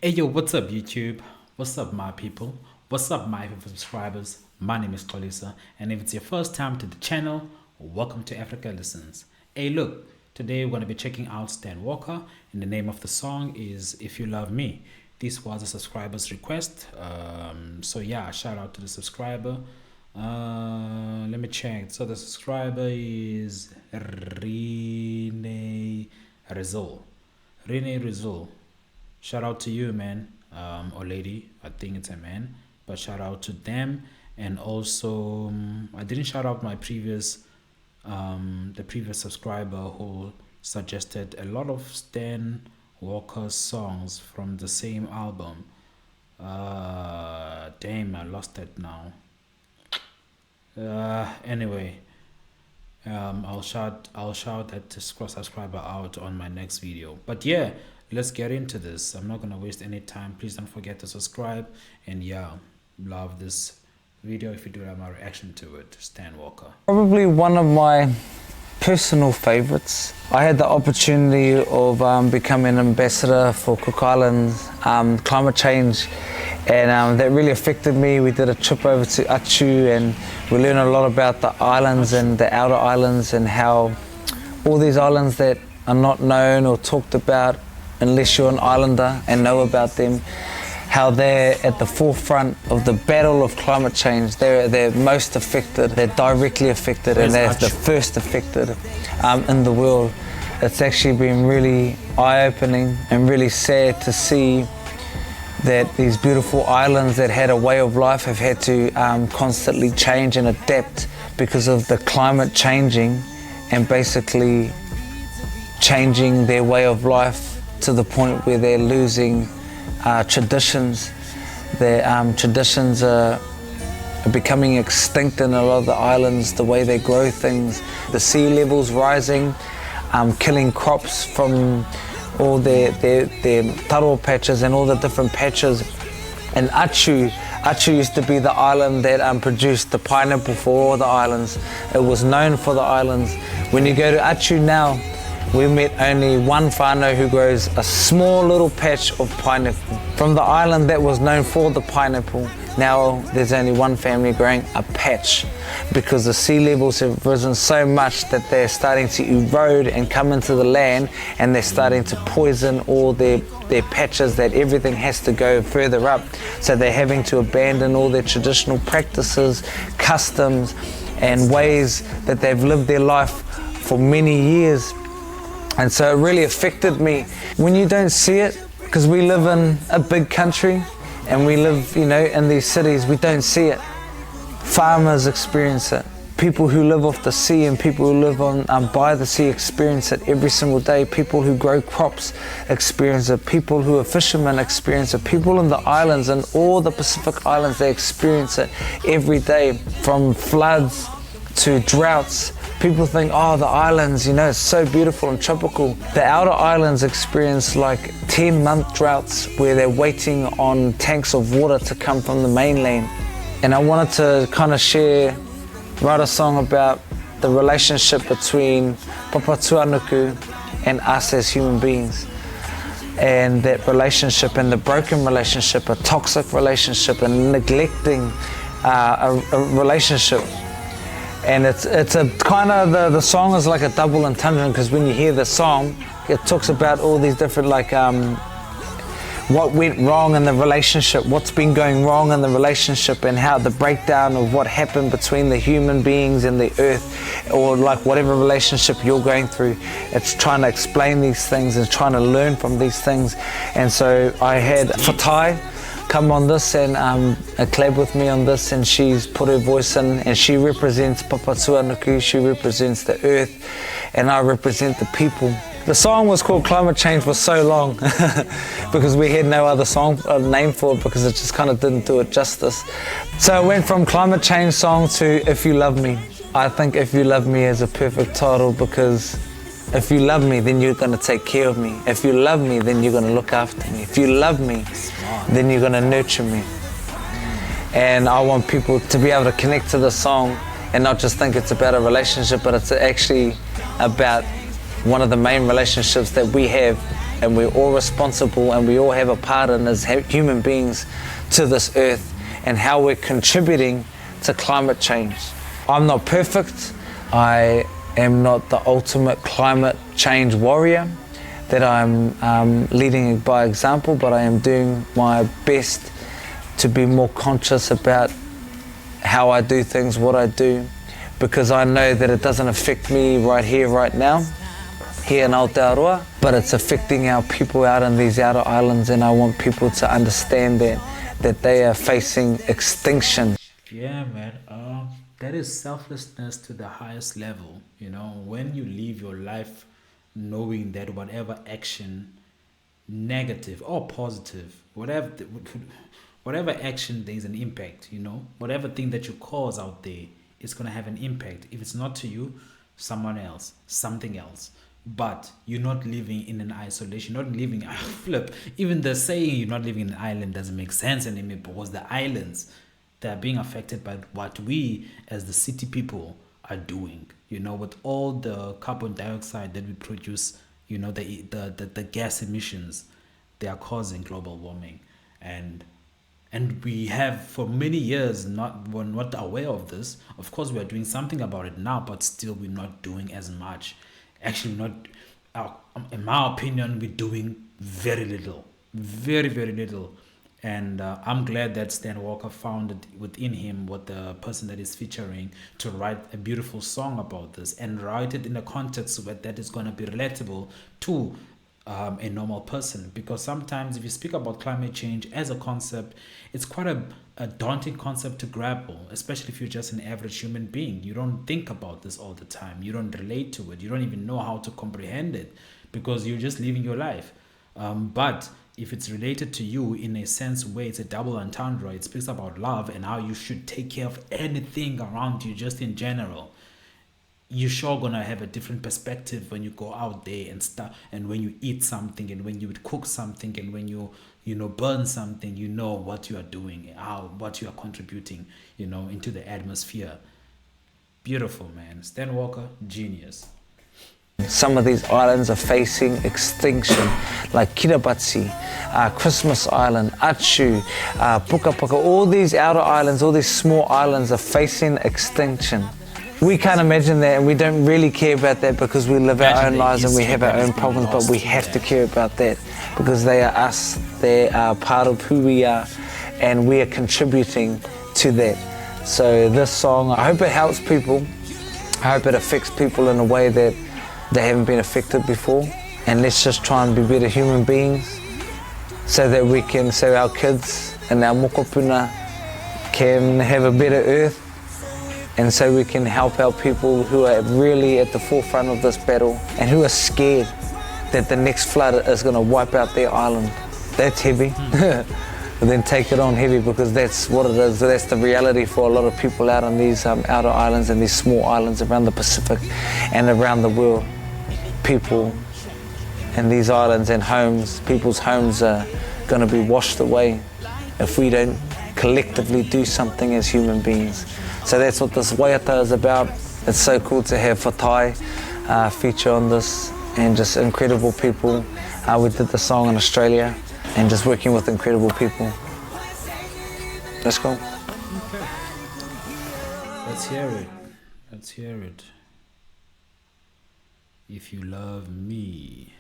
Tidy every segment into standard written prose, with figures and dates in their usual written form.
Hey yo, what's up YouTube? What's up my people? What's up my subscribers? My name is Kolisa, and if it's your first time to the channel, welcome to Africa Listens. Hey look, today we're going to be checking out Stan Walker, and the name of the song is If You Love Me. This was a subscriber's request, so yeah, shout out to the subscriber. Let me check. So the subscriber is Rene Rizal. Rene Rizal. Shout out to you, man, or lady. I think it's a man, but shout out to them. And also, I didn't shout out my the previous subscriber who suggested a lot of Stan Walker songs from the same album. Damn, I lost it now. Anyway, I'll shout that subscriber out on my next video. But yeah, let's get into this. I'm not gonna waste any time. Please don't forget to subscribe, and yeah, love this video if you do have my reaction to it. Stan Walker. Probably one of my personal favorites. I had the opportunity of becoming an ambassador for Cook Islands climate change, and that really affected me. We did a trip over to Attu, and we learned a lot about the islands and the outer islands, and how all these islands that are not known or talked about unless you're an islander and know about them, how they're at the forefront of the battle of climate change. They're most affected, they're directly affected, and they're the first affected in the world. It's actually been really eye-opening and really sad to see that these beautiful islands that had a way of life have had to constantly change and adapt because of the climate changing and basically changing their way of life to the point where they're losing traditions. Their traditions are becoming extinct in a lot of the islands, the way they grow things. The sea levels rising, killing crops from all their taro patches and all the different patches. And Attu used to be the island that produced the pineapple for all the islands. It was known for the islands. When you go to Attu now, we met only one whānau who grows a small little patch of pineapple. From the island that was known for the pineapple, now there's only one family growing a patch, because the sea levels have risen so much that they're starting to erode and come into the land, and they're starting to poison all their patches, that everything has to go further up. So they're having to abandon all their traditional practices, customs, and ways that they've lived their life for many years. And so it really affected me. When you don't see it, because we live in a big country and we live, in these cities, we don't see it. Farmers experience it. People who live off the sea and people who live by the sea experience it every single day. People who grow crops experience it. People who are fishermen experience it. People in the islands and all the Pacific Islands, they experience it every day, from floods to droughts. People think, oh, the islands, it's so beautiful and tropical. The outer islands experience like 10-month droughts where they're waiting on tanks of water to come from the mainland. And I wanted to kind of write a song about the relationship between Papatūānuku and us as human beings. And that relationship, and the broken relationship, a toxic relationship, and neglecting a relationship. And it's a kind of, the song is like a double entendre, because when you hear the song, it talks about all these different, what went wrong in the relationship, what's been going wrong in the relationship, and how the breakdown of what happened between the human beings and the earth, or whatever relationship you're going through. It's trying to explain these things and trying to learn from these things. And so I had Fatai come on this and collab with me on this, and she's put her voice in, and she represents Papatūānuku, she represents the earth, and I represent the people. The song was called Climate Change for so long because we had no other name for it, because it just kind of didn't do it justice. So it went from Climate Change song to If You Love Me. I think If You Love Me is a perfect title, because if you love me, then you're going to take care of me. If you love me, then you're going to look after me. If you love me, then you're going to nurture me. And I want people to be able to connect to the song and not just think it's about a relationship, but it's actually about one of the main relationships that we have and we're all responsible, and we all have a part in as human beings to this earth and how we're contributing to climate change. I'm not perfect. I am not the ultimate climate change warrior, that I'm leading by example, but I am doing my best to be more conscious about how I do things, what I do, because I know that it doesn't affect me right here, right now, here in Aotearoa, but it's affecting our people out in these outer islands, and I want people to understand that they are facing extinction. Yeah, man. That is selflessness to the highest level. You know, when you live your life knowing that whatever action, negative or positive, whatever action, there's an impact. You know, whatever thing that you cause out there, it's gonna have an impact. If it's not to you, someone else, something else. But you're not living in an isolation, not living flip. Even the saying you're not living in an island doesn't make sense anymore, because the islands, they are being affected by what we as the city people are doing, you know, with all the carbon dioxide that we produce, you know, the gas emissions, they are causing global warming. And we have for many years were not aware of this. Of course, we are doing something about it now, but still we're not doing as much. Actually, in my opinion, we're doing very little, very, very little. And I'm glad that Stan Walker found it within him, what the person that is featuring, to write a beautiful song about this and write it in a context where that is going to be relatable to a normal person. Because sometimes if you speak about climate change as a concept, it's quite a daunting concept to grapple, especially if you're just an average human being. You don't think about this all the time. You don't relate to it. You don't even know how to comprehend it, because you're just living your life. But if it's related to you in a sense where it's a double entendre, it speaks about love and how you should take care of anything around you just in general, you're sure gonna have a different perspective when you go out there and stuff, and when you eat something, and when you would cook something, and when you burn something, you know what you are doing, what you are contributing, you know, into the atmosphere. Beautiful, man. Stan Walker, genius. Some of these islands are facing extinction, like Kiribati, Christmas Island, Achu, Pukapuka. All these outer islands, all these small islands are facing extinction. We can't imagine that, and we don't really care about that because we live our own lives and we have our own problems, but we have to care about that because they are us, they are part of who we are, and we are contributing to that. So this song, I hope it helps people. I hope it affects people in a way that they haven't been affected before. And let's just try and be better human beings so that we can, so our kids and our mokopuna can have a better earth, and so we can help our people who are really at the forefront of this battle and who are scared that the next flood is going to wipe out their island. That's heavy. But then take it on heavy, because that's what it is. That's the reality for a lot of people out on these outer islands and these small islands around the Pacific and around the world. People in these islands and homes, people's homes are going to be washed away if we don't collectively do something as human beings. So that's what this Waiata is about. It's so cool to have Fatai feature on this, and just incredible people. We did the song in Australia, and just working with incredible people. Let's go. Okay. Let's hear it. Let's hear it. If you love me.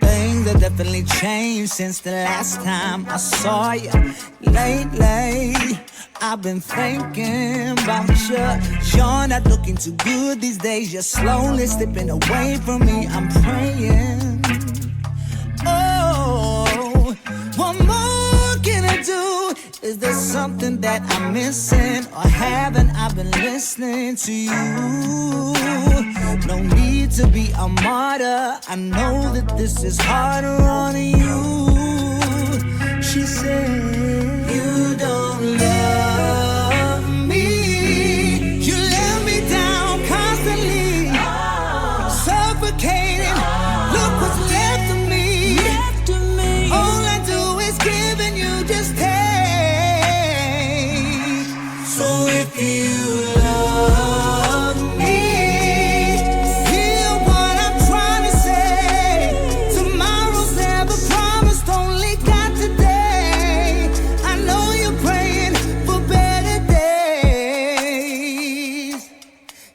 Things have definitely changed since the last time I saw you. Lately, I've been thinking about you. You're not looking too good these days. You're slowly slipping away from me. I'm praying. Oh, what more can I do? Is there something that I'm missing, or haven't I been listening to you? No need to be a martyr. I know that this is harder on you. She said, you don't love you love me, hear what I'm trying to say. Tomorrow's never promised, only got today. I know you're praying for better days.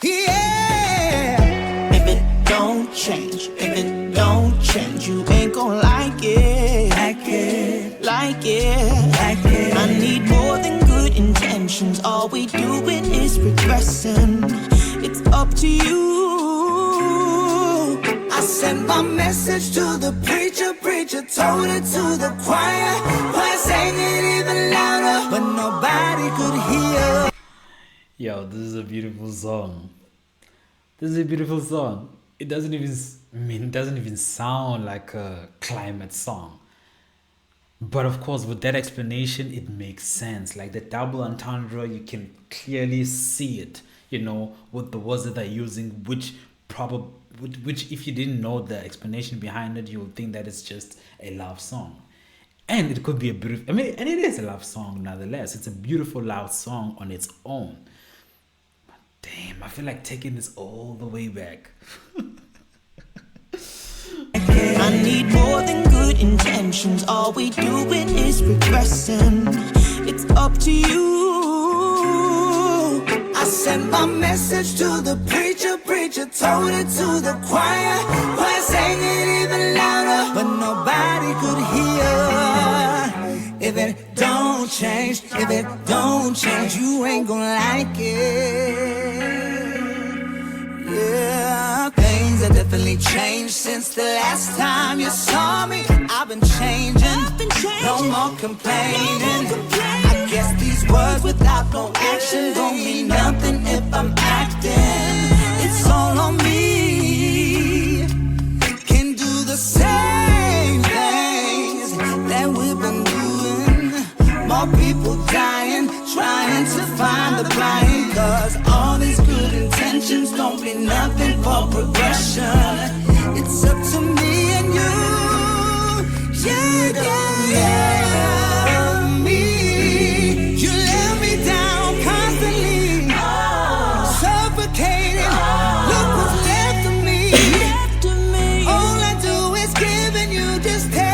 Yeah. If it don't change, if it don't change, you ain't gon' like it. Like it, Like it. like it. I need more than good intentions. All we doing is regressing. It's up to you. I sent my message to the preacher, preacher told it to the choir. Choir sang it even louder, but nobody could hear. Yo, this is a beautiful song. This is a beautiful song. It doesn't even it doesn't even sound like a climate song. But of course, with that explanation, it makes sense. Like the double entendre, you can clearly see it, you know, with the words that they're using, which if you didn't know the explanation behind it, you would think that it's just a love song. And it could be a beautiful, and it is a love song nonetheless. It's a beautiful love song on its own. But damn, I feel like taking this all the way back. I need more than good intentions. All we doing is regressing. It's up to you. I sent my message to the preacher, preacher told it to the choir. Choir sang it even louder, but nobody could hear. If it don't change, if it don't change, you ain't gonna like it. Yeah, things have definitely changed since the last time you saw me. I've been changing, no more complaining. I guess these words without no action don't mean nothing if I'm acting. It's all on me. Can do the same things that we've been doing. More people dying, trying to find the blind. Cause all these good intentions don't mean nothing for progression. It's up to me and you. Yeah, yeah. Me. You let me down constantly. Suffocating. Look what's left of me. All I do is give and you just take.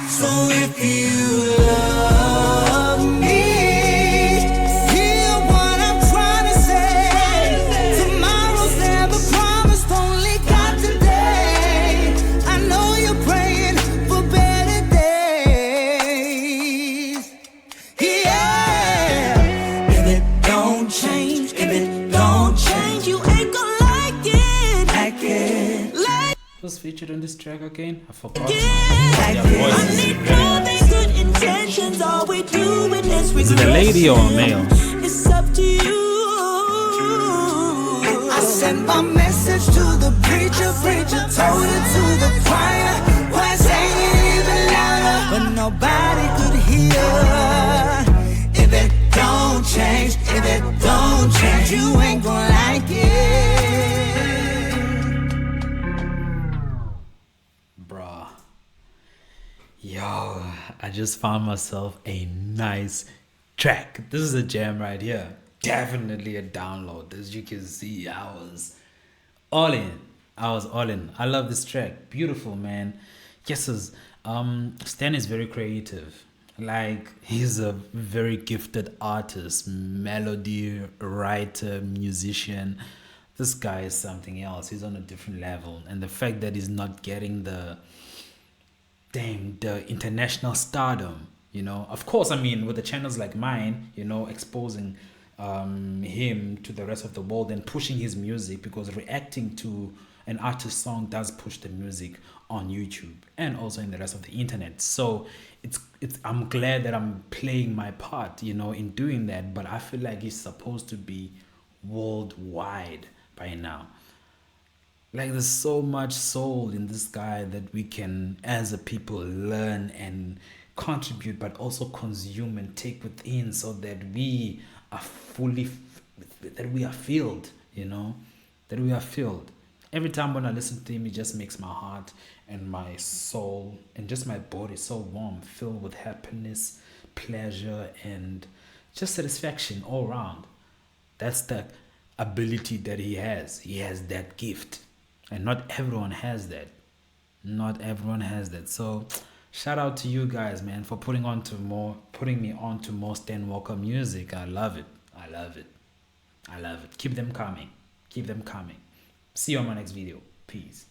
So if you love me, hear what I'm trying to say. Tomorrow's never promised, only got today. I know you're praying for better days. Yeah. If it don't change, if it don't change, You ain't gon' like it. like it. Like Who's featured on this track again? I forgot. it. Their I voices need are very more nice. than good intentions. All we doing is Is it a lady or a regressing. male? It's up to you. I sent my message to the preacher, preacher told it to the choir. Choir sang it even louder, but nobody could hear. If it don't change, if it don't change, you ain't gonna like it. Bruh. Yo, I just found myself a nice track. This is a jam right here. Definitely a download. As you can see, I was all in. I love this track. Beautiful, man. Yes, Stan is very creative. Like, he's a very gifted artist, melody writer, musician. This guy is something else. He's on a different level. And the fact that he's not getting the international stardom, you know. Of course, I mean, with the channels like mine, you know, exposing him to the rest of the world and pushing his music, because reacting to an artist's song does push the music on YouTube and also in the rest of the internet. So it's I'm glad that I'm playing my part, you know, in doing that. But I feel like he's supposed to be worldwide by now. Like, there's so much soul in this guy that we can, as a people, learn and contribute, but also consume and take within, so that we are that we are filled, you know, that we are filled. Every time when I listen to him, it just makes my heart and my soul and just my body so warm, filled with happiness, pleasure, and just satisfaction all round. That's the ability that he has. He has that gift, and not everyone has that. Not everyone has that. So shout out to you guys, man, for putting me on to more Stan Walker music. I love it. I love it. I love it. Keep them coming. Keep them coming. See you on my next video. Peace.